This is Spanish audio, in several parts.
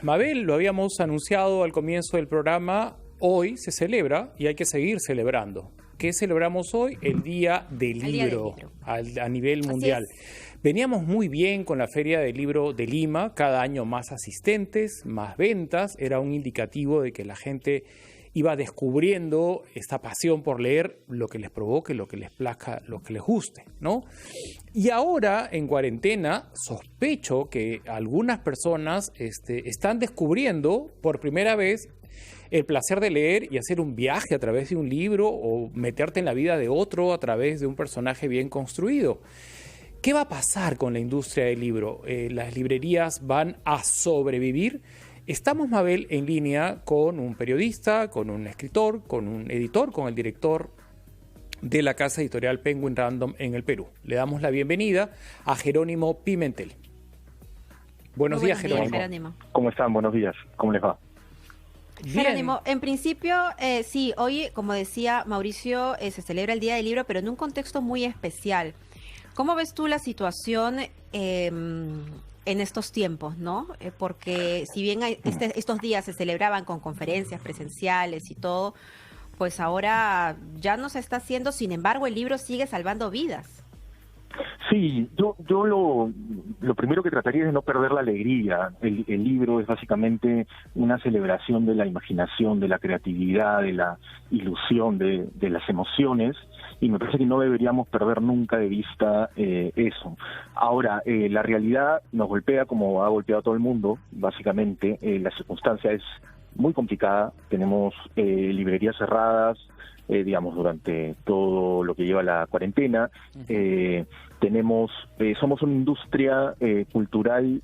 Mabel, lo habíamos anunciado al comienzo del programa, hoy se celebra y hay que seguir celebrando. ¿Qué celebramos hoy? El Día del Libro, a nivel mundial. Veníamos muy bien con la Feria del Libro de Lima, cada año más asistentes, más ventas, era un indicativo de que la gente iba descubriendo esta pasión por leer, lo que les provoque, lo que les plazca, lo que les guste, ¿no? Y ahora, en cuarentena, sospecho que algunas personas están descubriendo por primera vez el placer de leer y hacer un viaje a través de un libro o meterte en la vida de otro a través de un personaje bien construido. ¿Qué va a pasar con la industria del libro? ¿Las librerías van a sobrevivir? Estamos, Mabel, en línea con un periodista, con un escritor, con un editor, con el director de la casa editorial Penguin Random en el Perú. Le damos la bienvenida a Jerónimo Pimentel. Buenos días, Jerónimo. ¿Cómo están? Buenos días. ¿Cómo les va? Bien. Jerónimo, en principio, sí, hoy, como decía Mauricio, se celebra el Día del Libro, pero en un contexto muy especial. ¿Cómo ves tú la situación en estos tiempos, no? Porque si bien estos días se celebraban con conferencias presenciales y todo, pues ahora ya no se está haciendo, sin embargo el libro sigue salvando vidas. Sí, yo lo primero que trataría es de no perder la alegría. El libro es básicamente una celebración de la imaginación, de la creatividad, de la ilusión, de las emociones, y me parece que no deberíamos perder nunca de vista eso. Ahora, la realidad nos golpea como ha golpeado a todo el mundo, básicamente. La circunstancia es muy complicada, tenemos librerías cerradas, digamos, durante todo lo que lleva la cuarentena. Somos una industria cultural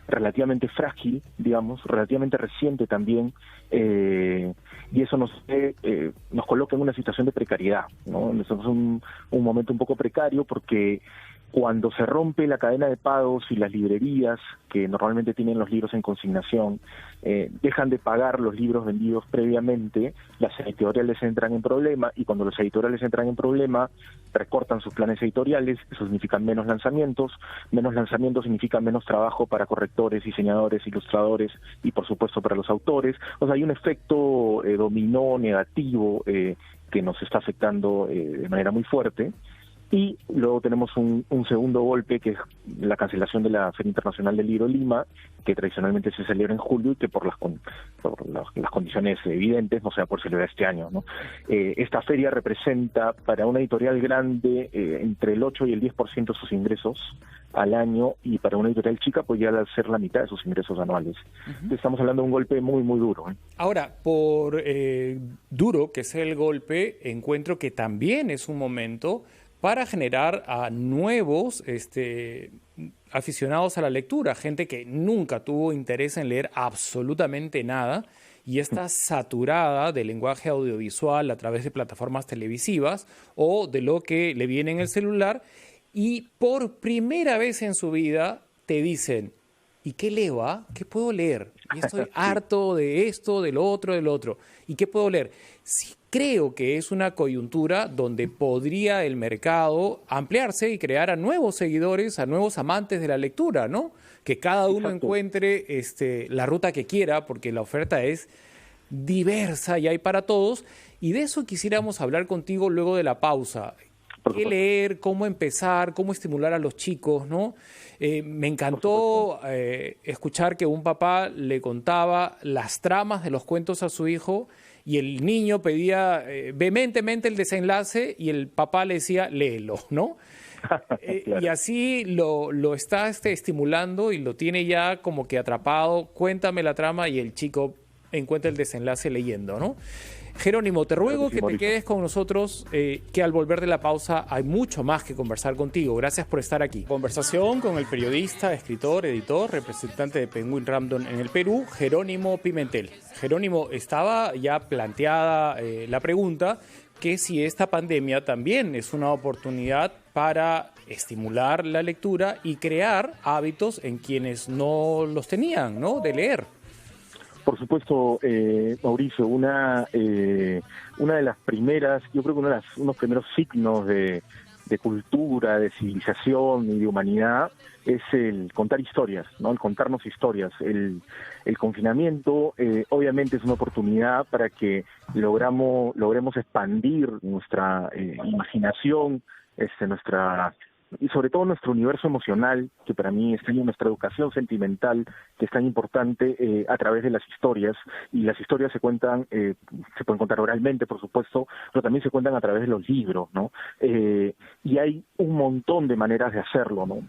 relativamente frágil, digamos, relativamente reciente también, y eso nos coloca en una situación de precariedad, ¿no? Estamos en un momento un poco precario porque cuando se rompe la cadena de pagos y las librerías, que normalmente tienen los libros en consignación, dejan de pagar los libros vendidos previamente, las editoriales entran en problema, y cuando los editoriales entran en problema, recortan sus planes editoriales. Eso significa menos lanzamientos significa menos trabajo para correctores, diseñadores, ilustradores y por supuesto para los autores. O sea, hay un efecto dominó negativo que nos está afectando de manera muy fuerte. Y luego tenemos un segundo golpe, que es la cancelación de la Feria Internacional del Libro Lima, que tradicionalmente se celebra en julio y que por las condiciones evidentes no se va a poder celebrar este año, ¿no? Esta feria representa para una editorial grande entre el 8 y el 10% de sus ingresos al año, y para una editorial chica pues ya ser la mitad de sus ingresos anuales. Estamos hablando de un golpe muy, muy duro. Ahora, por duro que sea el golpe, encuentro que también es un momento para generar a nuevos aficionados a la lectura, gente que nunca tuvo interés en leer absolutamente nada y está saturada del lenguaje audiovisual a través de plataformas televisivas o de lo que le viene en el celular, y por primera vez en su vida te dicen: ¿y qué leo? ¿Qué puedo leer? Y estoy harto de esto, de lo otro, del otro. ¿Y qué puedo leer? Sí, creo que es una coyuntura donde podría el mercado ampliarse y crear a nuevos seguidores, a nuevos amantes de la lectura, ¿no? Que cada uno encuentre la ruta que quiera, porque la oferta es diversa y hay para todos. Y de eso quisiéramos hablar contigo luego de la pausa. ¿Qué leer? ¿Cómo empezar? ¿Cómo estimular a los chicos? ¿No? Me encantó escuchar que un papá le contaba las tramas de los cuentos a su hijo y el niño pedía vehementemente el desenlace y el papá le decía: léelo, ¿no? Claro. Y así lo está estimulando y lo tiene ya como que atrapado. Cuéntame la trama y el chico encuentra el desenlace leyendo, ¿no? Jerónimo, te ruego que te quedes con nosotros, que al volver de la pausa hay mucho más que conversar contigo. Gracias por estar aquí. Conversación con el periodista, escritor, editor, representante de Penguin Random en el Perú, Jerónimo Pimentel. Jerónimo, estaba ya planteada la pregunta que si esta pandemia también es una oportunidad para estimular la lectura y crear hábitos en quienes no los tenían, ¿no? De leer. Por supuesto, Mauricio, una de las primeras, yo creo que uno de los primeros signos de cultura, de civilización y de humanidad, es el contar historias, ¿no? El contarnos historias. El confinamiento obviamente es una oportunidad para que logremos expandir nuestra imaginación, y sobre todo nuestro universo emocional, que para mí está en nuestra educación sentimental, que es tan importante a través de las historias, y las historias se cuentan, se pueden contar oralmente, por supuesto, pero también se cuentan a través de los libros, ¿no? Y hay un montón de maneras de hacerlo, ¿no?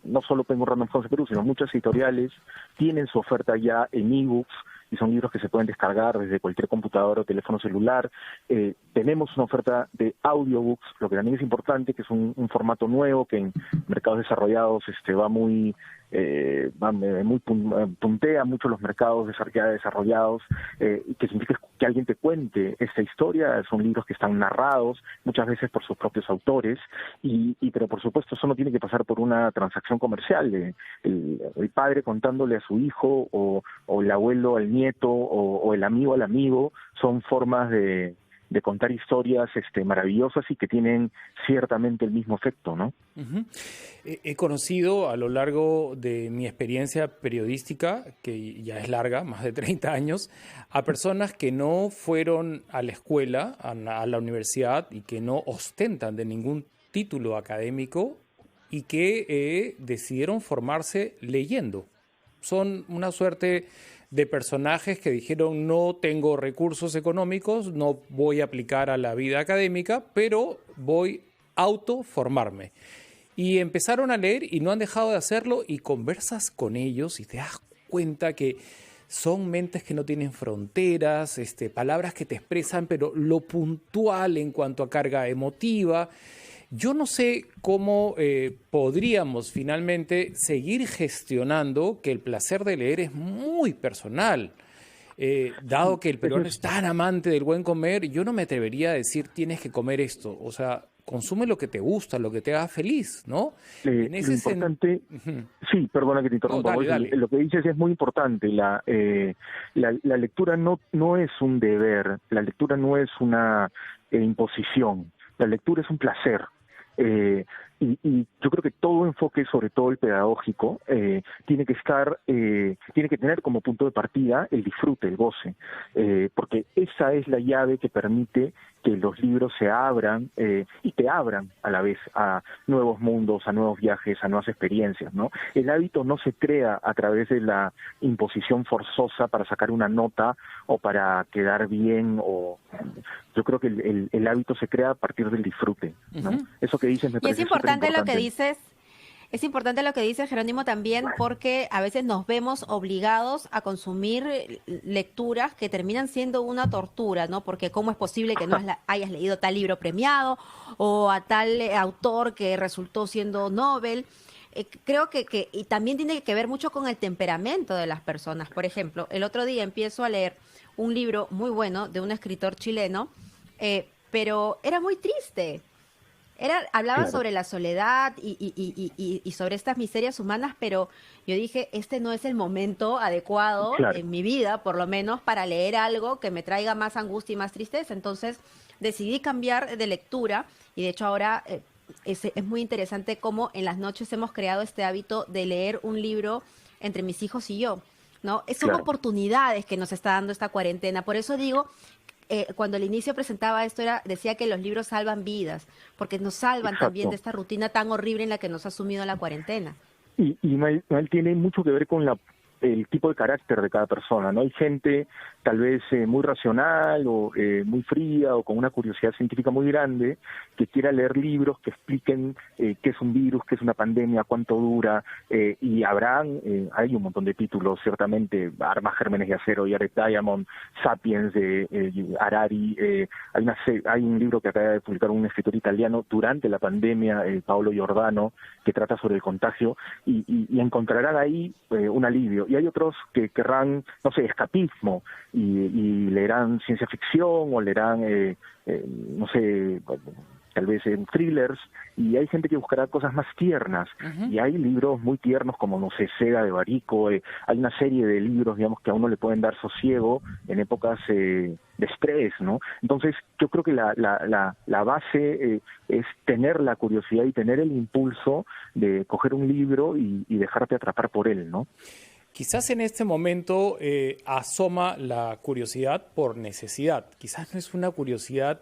No solo Penguin Random House Perú, sino muchas editoriales tienen su oferta ya en ebooks, y son libros que se pueden descargar desde cualquier computadora o teléfono celular. Tenemos una oferta de audiobooks, lo que también es importante, que es un formato nuevo que en mercados desarrollados puntea mucho los mercados ya desarrollados, y que significa que alguien te cuente esta historia. Son libros que están narrados muchas veces por sus propios autores, pero por supuesto eso no tiene que pasar por una transacción comercial. El padre contándole a su hijo, o el abuelo al nieto, o el amigo al amigo, son formas de contar historias maravillosas y que tienen ciertamente el mismo efecto, ¿no? Uh-huh. He conocido a lo largo de mi experiencia periodística, que ya es larga, más de 30 años, a personas que no fueron a la escuela, a la universidad, y que no ostentan de ningún título académico, y que decidieron formarse leyendo. Son una suerte de personajes que dijeron: no tengo recursos económicos, no voy a aplicar a la vida académica, pero voy a autoformarme. Y empezaron a leer y no han dejado de hacerlo, y conversas con ellos y te das cuenta que son mentes que no tienen fronteras, palabras que te expresan, pero lo puntual en cuanto a carga emotiva. Yo no sé cómo podríamos finalmente seguir gestionando que el placer de leer es muy personal. Dado que el peruano es tan amante del buen comer, yo no me atrevería a decir tienes que comer esto. O sea, consume lo que te gusta, lo que te haga feliz, ¿no? En ese importante, sí, perdona que te interrumpa. No, dale. Lo que dices es muy importante. La lectura no es un deber, la lectura no es una imposición, la lectura es un placer. Y yo creo que todo enfoque, sobre todo el pedagógico, tiene que tener como punto de partida el disfrute, el goce, porque esa es la llave que permite que los libros se abran y te abran a la vez a nuevos mundos, a nuevos viajes, a nuevas experiencias, ¿no? El hábito no se crea a través de la imposición forzosa para sacar una nota o para quedar bien, yo creo que el hábito se crea a partir del disfrute, ¿no? Uh-huh. Eso que dices me parece importante lo que dices. Es importante lo que dice Jerónimo también, porque a veces nos vemos obligados a consumir lecturas que terminan siendo una tortura, ¿no? Porque cómo es posible que no hayas leído tal libro premiado o a tal autor que resultó siendo Nobel. Creo que y también tiene que ver mucho con el temperamento de las personas. Por ejemplo, el otro día empiezo a leer un libro muy bueno de un escritor chileno, pero era muy triste. Hablaba sobre la soledad y sobre estas miserias humanas, pero yo dije, este no es el momento adecuado en mi vida, por lo menos, para leer algo que me traiga más angustia y más tristeza. Entonces decidí cambiar de lectura, y de hecho ahora es muy interesante cómo en las noches hemos creado este hábito de leer un libro entre mis hijos y yo, ¿no? Son oportunidades que nos está dando esta cuarentena. Por eso digo, cuando al inicio presentaba esto, decía que los libros salvan vidas, porque nos salvan también de esta rutina tan horrible en la que nos ha sumido la cuarentena. Y Mael, tiene mucho que ver con el tipo de carácter de cada persona, ¿no? Hay gente tal vez muy racional o muy fría o con una curiosidad científica muy grande que quiera leer libros que expliquen qué es un virus, qué es una pandemia, cuánto dura, y hay un montón de títulos, ciertamente, Armas, Gérmenes de Acero, Jared Diamond, Sapiens de Harari, hay un libro que acaba de publicar un escritor italiano durante la pandemia, Paolo Giordano, que trata sobre el contagio, y encontrarán ahí un alivio. Y hay otros que querrán, no sé, escapismo, y leerán ciencia ficción o leerán, no sé, tal vez en thrillers, y hay gente que buscará cosas más tiernas, y hay libros muy tiernos como, no sé, Seda de Barico, hay una serie de libros, digamos, que a uno le pueden dar sosiego en épocas de estrés, ¿no? Entonces, yo creo que la base es tener la curiosidad y tener el impulso de coger un libro y dejarte atrapar por él, ¿no? Quizás en este momento asoma la curiosidad por necesidad. Quizás no es una curiosidad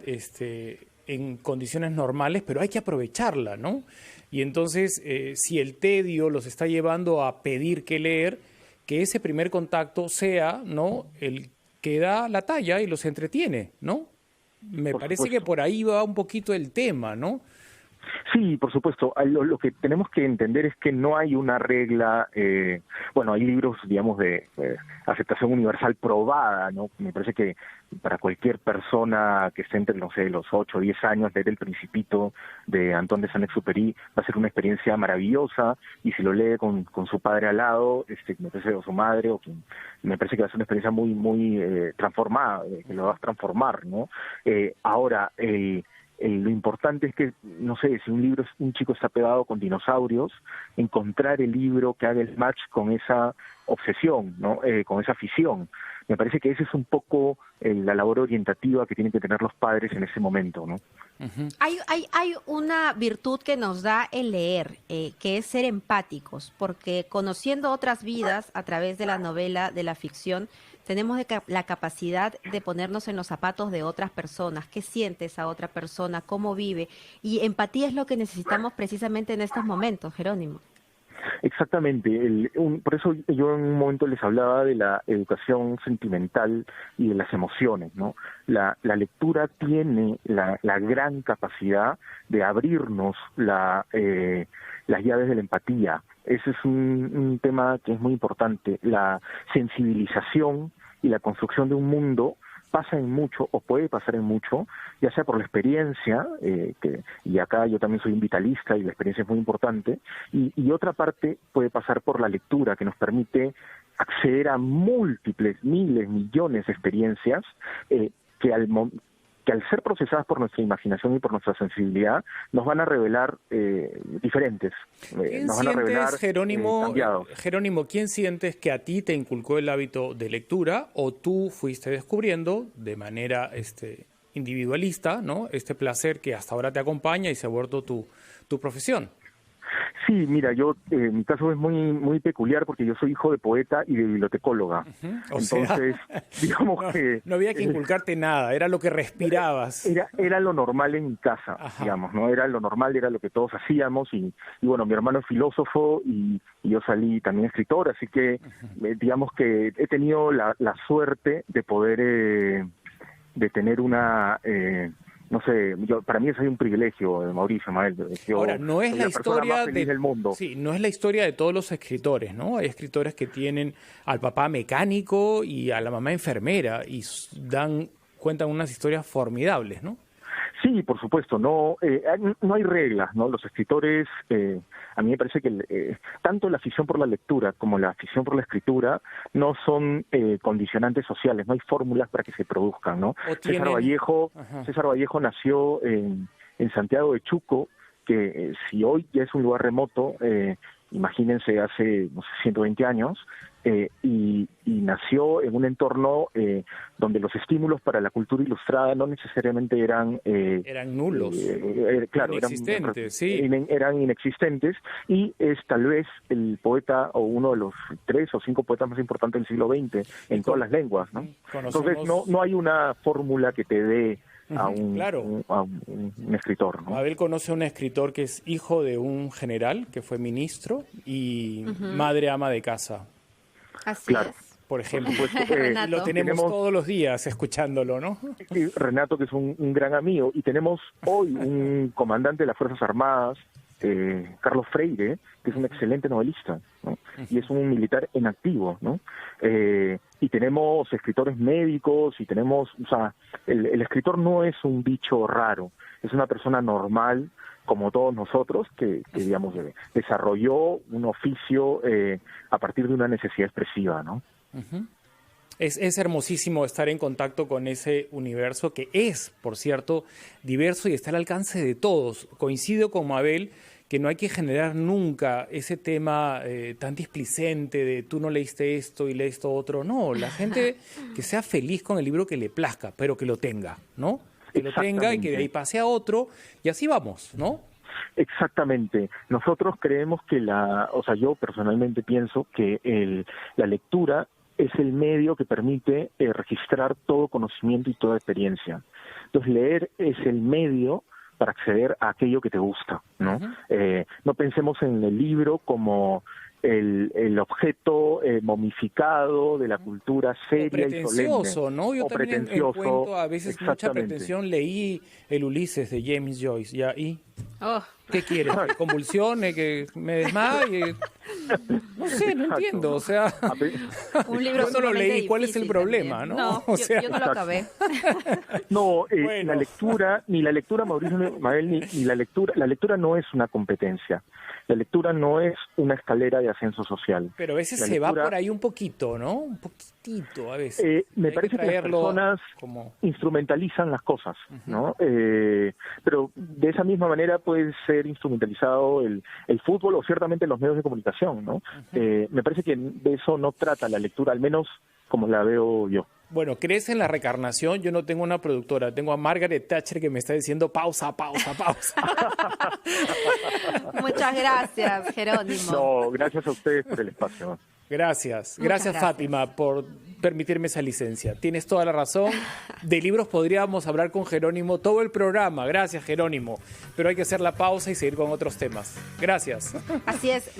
en condiciones normales, pero hay que aprovecharla, ¿no? Y entonces, si el tedio los está llevando a pedir que leer, que ese primer contacto sea, ¿no?, el que da la talla y los entretiene, ¿no? Me parece que por ahí va un poquito el tema, ¿no? Sí, por supuesto. Lo que tenemos que entender es que no hay una regla, bueno, hay libros, digamos, de aceptación universal probada, ¿no? Me parece que para cualquier persona que esté entre, no sé, los 8 o 10 años, leer El Principito de Antoine de Saint-Exupéry va a ser una experiencia maravillosa, y si lo lee con su padre al lado, me parece, o su madre, me parece que va a ser una experiencia muy transformada, que lo vas a transformar, ¿no? Ahora, lo importante es que, no sé, si un chico está pegado con dinosaurios, encontrar el libro que haga el match con esa obsesión, ¿no? Con esa afición. Me parece que esa es un poco la labor orientativa que tienen que tener los padres en ese momento, ¿no? Uh-huh. Hay una virtud que nos da el leer, que es ser empáticos, porque conociendo otras vidas a través de la novela, de la ficción, tenemos la capacidad de ponernos en los zapatos de otras personas. ¿Qué siente esa otra persona? ¿Cómo vive? Y empatía es lo que necesitamos precisamente en estos momentos, Jerónimo. Exactamente. Por eso yo en un momento les hablaba de la educación sentimental y de las emociones, ¿no? La lectura tiene la gran capacidad de abrirnos las llaves de la empatía. Ese es un tema que es muy importante. La sensibilización y la construcción de un mundo pasa en mucho, o puede pasar en mucho, ya sea por la experiencia, y acá yo también soy un vitalista y la experiencia es muy importante, y otra parte puede pasar por la lectura, que nos permite acceder a múltiples, miles, millones de experiencias que al ser procesadas por nuestra imaginación y por nuestra sensibilidad, nos van a revelar diferentes. Nos van a revelar Jerónimo, ¿quién sientes que a ti te inculcó el hábito de lectura, o tú fuiste descubriendo de manera individualista, ¿no?, este placer que hasta ahora te acompaña y se ha vuelto tu profesión? Sí, mira, mi caso es muy peculiar porque yo soy hijo de poeta y de bibliotecóloga. Uh-huh. Entonces, digamos que... No había que inculcarte nada, era lo que respirabas. Era lo normal en mi casa, digamos, ¿no? Era lo normal, era lo que todos hacíamos, y bueno, mi hermano es filósofo y yo salí también escritor, así que digamos que he tenido la suerte de poder, de tener una... no sé, para mí eso es un privilegio, Mauricio, Mael. Ahora, no es la historia del mundo. Sí, no es la historia de todos los escritores, ¿no? Hay escritores que tienen al papá mecánico y a la mamá enfermera y cuentan unas historias formidables, ¿no? Sí, por supuesto, no hay reglas, ¿no? Los escritores, a mí me parece que tanto la afición por la lectura como la afición por la escritura no son condicionantes sociales, no hay fórmulas para que se produzcan, ¿no? César Vallejo nació en Santiago de Chuco, que si hoy ya es un lugar remoto, imagínense hace, no sé, 120 años, y nació en un entorno donde los estímulos para la cultura ilustrada no necesariamente eran nulos, claro, inexistentes, eran inexistentes, y es tal vez el poeta o uno de los 3 o 5 poetas más importantes del siglo XX en todas las lenguas, ¿no? Entonces no hay una fórmula que te dé a un escritor, ¿no? Abel conoce a un escritor que es hijo de un general que fue ministro y madre ama de casa. Así es. Por ejemplo, lo tenemos todos los días escuchándolo, ¿no? Renato, que es un gran amigo, y tenemos hoy un comandante de las Fuerzas Armadas, Carlos Freire, que es un excelente novelista, ¿no? Y es un militar en activo, ¿no? Y tenemos escritores médicos, y tenemos, o sea, el escritor no es un bicho raro, es una persona normal, como todos nosotros, que digamos, desarrolló un oficio a partir de una necesidad expresiva, ¿no? Uh-huh. Es hermosísimo estar en contacto con ese universo que es, por cierto, diverso y está al alcance de todos. Coincido con Mabel que no hay que generar nunca ese tema tan displicente de tú no leíste esto y lees esto otro. No, la gente que sea feliz con el libro que le plazca, pero que lo tenga, ¿no? Que lo tenga y que de ahí pase a otro y así vamos, ¿no? Exactamente. Nosotros creemos que yo personalmente pienso que la lectura es el medio que permite registrar todo conocimiento y toda experiencia. Entonces, leer es el medio para acceder a aquello que te gusta, ¿no? Uh-huh. No pensemos en el libro como el objeto momificado de la cultura seria y solemne. ¿No? Yo también encuentro a veces mucha pretensión. Leí el Ulises de James Joyce, ¿ya? ¿Y qué quieres? ¿Que convulsione? ¿Que me desmaye? No sé, no entiendo. O sea, un libro yo no lo leí. ¿Cuál es el problema? También. No, yo no lo acabé. No, bueno. la lectura, Mauricio, Mabel, ni la lectura no es una competencia. La lectura no es una escalera de ascenso social. Pero a veces se va por ahí un poquito, ¿no? Un poquitito a veces. Me parece que las personas instrumentalizan las cosas, ¿no? Pero de esa misma manera puede ser instrumentalizado el fútbol o ciertamente los medios de comunicación, ¿no? Uh-huh. Me parece que de eso no trata la lectura, al menos como la veo yo. Bueno, ¿crees en la reencarnación? Yo no tengo una productora, tengo a Margaret Thatcher que me está diciendo pausa. Muchas gracias, Jerónimo. No, gracias a ustedes por el espacio. Gracias Fátima por permitirme esa licencia. Tienes toda la razón. De libros podríamos hablar con Jerónimo todo el programa. Gracias, Jerónimo. Pero hay que hacer la pausa y seguir con otros temas. Gracias. Así es.